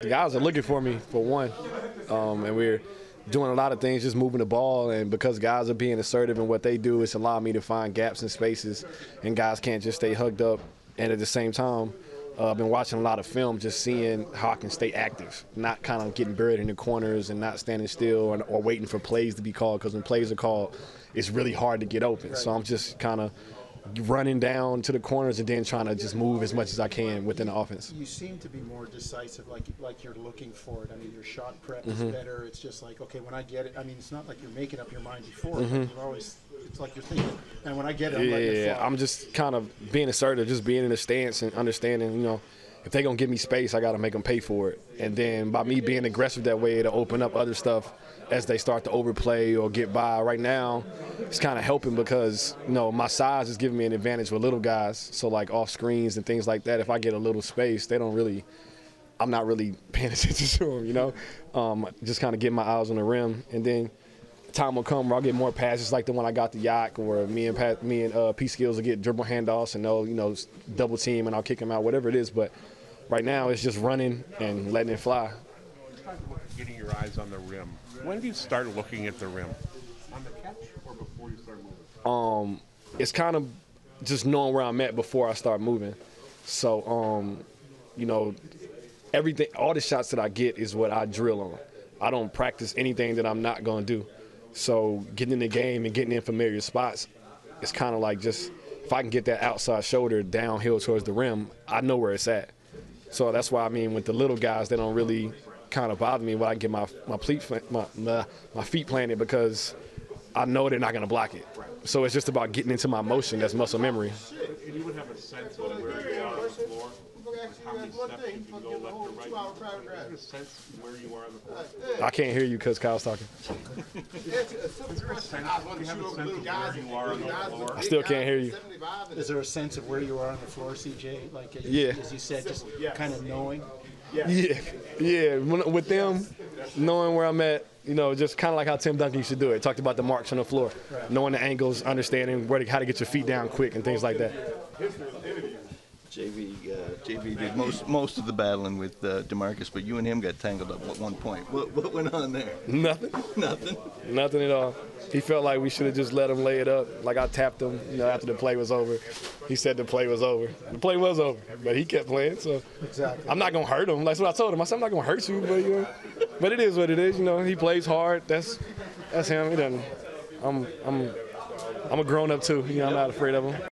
the guys are looking for me for one, and we're doing a lot of things, just moving the ball, and because guys are being assertive in what they do, it's allowed me to find gaps and spaces, and guys can't just stay hugged up. And at the same time, I've been watching a lot of film, just seeing how I can stay active, not kind of getting buried in the corners and not standing still or waiting for plays to be called, because when plays are called, it's really hard to get open. So I'm just kind of running down to the corners and then trying to just move as much as I can within the offense. You seem to be more decisive, like you're looking for it. I mean, your shot prep is better. It's just like, okay, when I get it, I mean, it's not like you're making up your mind before. But you're always, it's like you're thinking, and when I get it, I'm letting it fly. I'm just kind of being assertive, just being in a stance and understanding, if they're going to give me space, I got to make them pay for it. And then by me being aggressive that way, to open up other stuff as they start to overplay or get by. Right now, it's kind of helping because, my size is giving me an advantage with little guys. So, like, off screens and things like that, if I get a little space, I'm not really paying attention to them, just kind of getting my eyes on the rim. And then time will come where I'll get more passes like the one I got to Yak, or me and P Skills will get dribble handoffs and they'll, double team and I'll kick them out, whatever it is. But right now it's just running and letting it fly. Getting your eyes on the rim. When do you start looking at the rim? On the catch or before you start moving? It's kind of just knowing where I'm at before I start moving. So, everything, all the shots that I get is what I drill on. I don't practice anything that I'm not going to do. So getting in the game and getting in familiar spots, it's kind of like just if I can get that outside shoulder downhill towards the rim, I know where it's at. So that's why, with the little guys, they don't really kind of bother me when I can get my feet planted, because I know they're not going to block it. So it's just about getting into my motion. That's muscle memory. And you would have a sense of where you are on the floor, how many steps you can go left or right. You have a sense of where you are on the floor. I can't hear you because Kyle's talking. I still can't hear you. Is there a sense of where you are on the floor, CJ? Like, Yeah. As you said, just kind of knowing? Yeah. With them, knowing where I'm at, just kind of like how Tim Duncan used to do it. Talked about the marks on the floor, knowing the angles, understanding how to get your feet down quick and things like that. JV did most of the battling with DeMarcus, but you and him got tangled up at one point. What went on there? Nothing. Nothing at all. He felt like we should have just let him lay it up. Like I tapped him, after the play was over. He said the play was over. The play was over, but he kept playing. So exactly. I'm not gonna hurt him. That's what I told him. I said I'm not gonna hurt you, but it is what it is. He plays hard. That's him. He doesn't. I'm a grown up too. I'm not afraid of him.